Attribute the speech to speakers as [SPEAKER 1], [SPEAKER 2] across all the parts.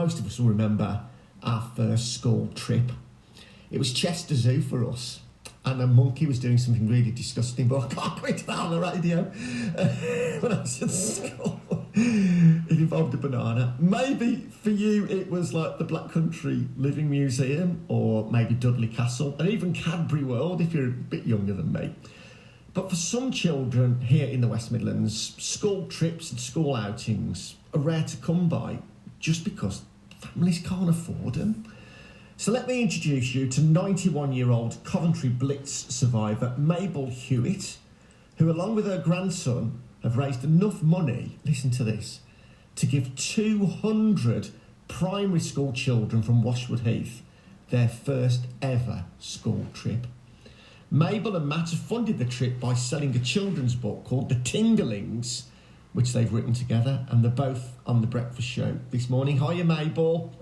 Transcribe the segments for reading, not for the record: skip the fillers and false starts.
[SPEAKER 1] Most of us will remember our first school trip. It was Chester Zoo for us, and a monkey was doing something really disgusting, but I can't go into that on the radio. When I was at school, it involved a banana. Maybe for you it was like the Black Country Living Museum, or maybe Dudley Castle, and even Cadbury World if you're a bit younger than me. But for some children here in the West Midlands, school trips and school outings are rare to come by just because families can't afford them. So let me introduce you to 91-year-old Coventry Blitz survivor Mabel Hewitt, who along with her grandson have raised enough money, listen to this, to give 200 primary school children from Washwood Heath their first ever school trip. Mabel and Matt have funded the trip by selling a children's book called The Tingalings, which they've written together, and they're both on the breakfast show this morning. Hiya, Mabel.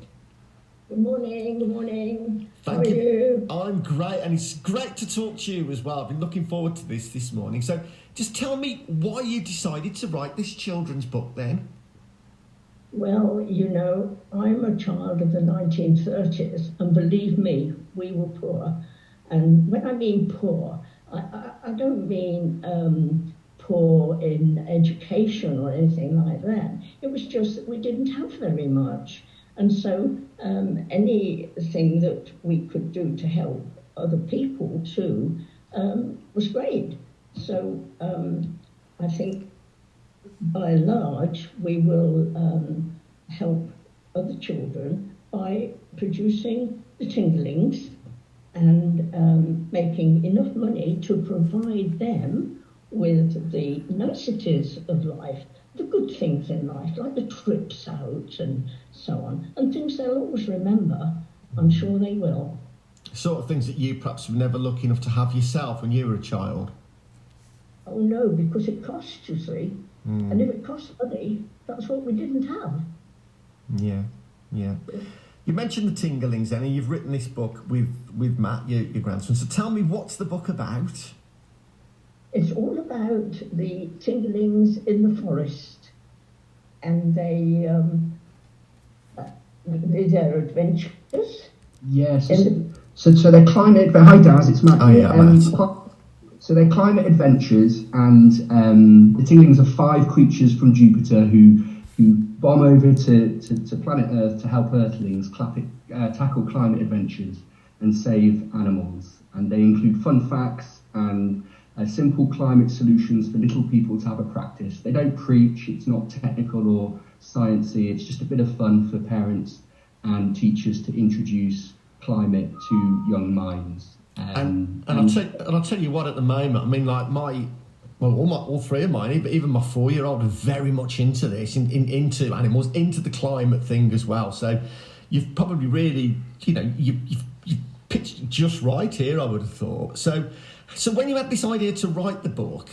[SPEAKER 2] Good morning, good morning.
[SPEAKER 1] How
[SPEAKER 2] are you?
[SPEAKER 1] I'm great, and it's great to talk to you as well. I've been looking forward to this morning. So just tell me why you decided to write this children's book then.
[SPEAKER 2] Well, you know, I'm a child of the 1930s, and believe me, we were poor. And when I mean poor, I don't mean poor in education or anything like that. It was just that we didn't have very much. And so anything that we could do to help other people too was great. So I think by and large we will help other children by producing the Tingalings and making enough money to provide them with the niceties of life, the good things in life, like the trips out and so on, and things they'll always remember. I'm sure they will.
[SPEAKER 1] Sort of things that you perhaps were never lucky enough to have yourself when you were a child.
[SPEAKER 2] Oh no, because it costs, you see. And if it costs money, that's what we didn't have.
[SPEAKER 1] Yeah. You mentioned the Tingalings then, and you've written this book with Matt, your grandson. So tell me, what's the book about?
[SPEAKER 2] It's all about the Tingalings in the forest and their adventures.
[SPEAKER 3] Yes. So they're climate. Hi, Daz. It's Matt.
[SPEAKER 1] Oh yeah, Matt.
[SPEAKER 3] So they're climate adventures, and the Tingalings are 5 creatures from Jupiter who bomb over to planet Earth to help Earthlings tackle climate adventures and save animals. And they include fun facts and simple climate solutions for little people to have a practice. They don't preach, it's not technical or sciencey, it's just a bit of fun for parents and teachers to introduce climate to young minds.
[SPEAKER 1] And I'll tell you what, at the moment, I mean, like all 3 of mine, even my 4-year-old, are very much into this, into animals, into the climate thing as well. So you've probably really, you've pitched it just right here, I would have thought. So when you had this idea to write the book,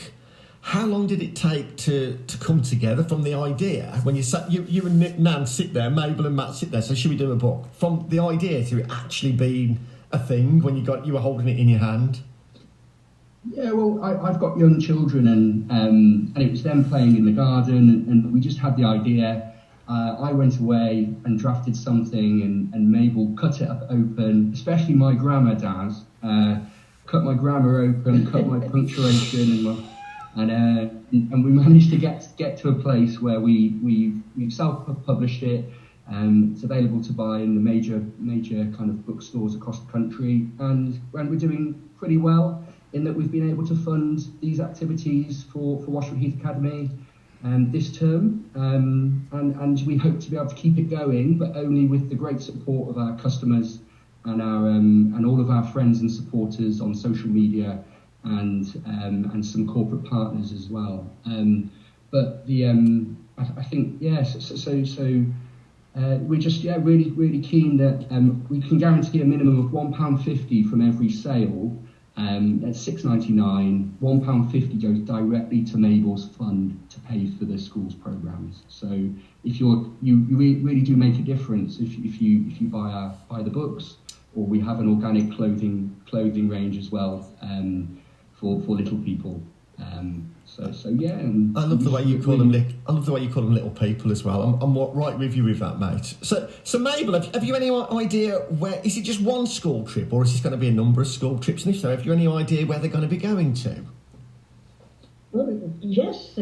[SPEAKER 1] how long did it take to come together from the idea? When you and Nan sit there, Mabel and Matt sit there, so should we do a book? From the idea to it actually being a thing when you were holding it in your hand?
[SPEAKER 3] Yeah, well, I've got young children, and it was them playing in the garden, and we just had the idea. I went away and drafted something, and Mabel cut it up open, especially my grammar, Daz. Cut my grammar open, cut my punctuation, and we managed to get to a place where we've self-published it. It's available to buy in the major kind of bookstores across the country, and we're doing pretty well in that we've been able to fund these activities for Washwood Heath Academy this term, and we hope to be able to keep it going, but only with the great support of our customers and our and all of our friends and supporters on social media and some corporate partners as well. But I think yes. So we're just really keen that we can guarantee a minimum of £1.50 from every sale. At £6.99, £1.50 goes directly to Mabel's fund to pay for the school's programmes. So if you really do make a difference if you buy the books, or we have an organic clothing range as well for little people. So yeah. And
[SPEAKER 1] I love the way you call them. I love the way you call them little people as well. I'm right with you with that, mate. So Mabel, have you any idea where? Is it just one school trip, or is this going to be a number of school trips? And if so, have you any idea where they're going to be going to?
[SPEAKER 2] Well, yes,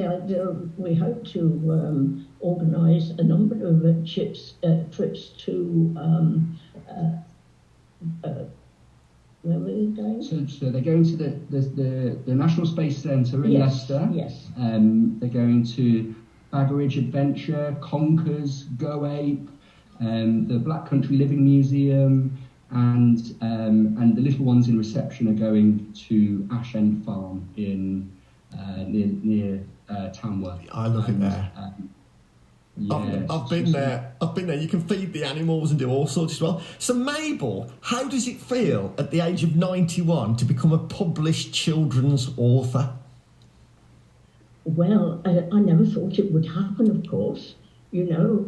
[SPEAKER 2] we hope to organise a number of trips to where were they going?
[SPEAKER 3] So they're going to the National Space Centre in Leicester.
[SPEAKER 2] Yes.
[SPEAKER 3] They're going to Baggeridge Adventure, Conkers, Go Ape, the Black Country Living Museum, and the little ones in reception are going to Ash End Farm in near Tamworth.
[SPEAKER 1] I love it there.
[SPEAKER 3] Yeah,
[SPEAKER 1] I've been there. You can feed the animals and do all sorts as well. So Mabel, how does it feel at the age of 91 to become a published children's author?
[SPEAKER 2] Well, I never thought it would happen, of course. You know,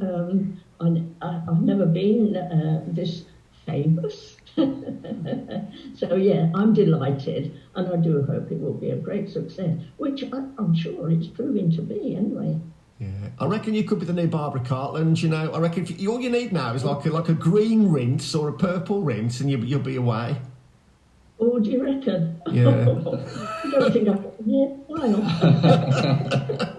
[SPEAKER 2] I've never been this famous. So yeah, I'm delighted, and I do hope it will be a great success, which I'm sure it's proving to be anyway.
[SPEAKER 1] Yeah, I reckon you could be the new Barbara Cartland. You know, I reckon all you need now is like a green rinse or a purple rinse, and you'll be away.
[SPEAKER 2] Oh, do you reckon?
[SPEAKER 1] Yeah.
[SPEAKER 2] I don't think why not?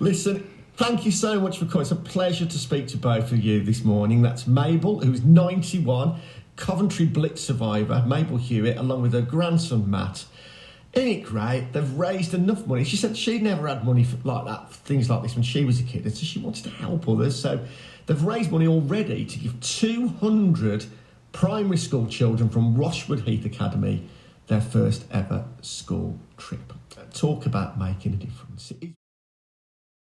[SPEAKER 1] Listen, thank you so much for coming. It's a pleasure to speak to both of you this morning. That's Mabel, who's 91, Coventry Blitz survivor, Mabel Hewitt, along with her grandson Matt. Isn't it great? They've raised enough money. She said she'd never had money like that, things like this when she was a kid, and so she wanted to help others. So they've raised money already to give 200 primary school children from Washwood Heath Academy their first ever school trip. Talk about making a difference.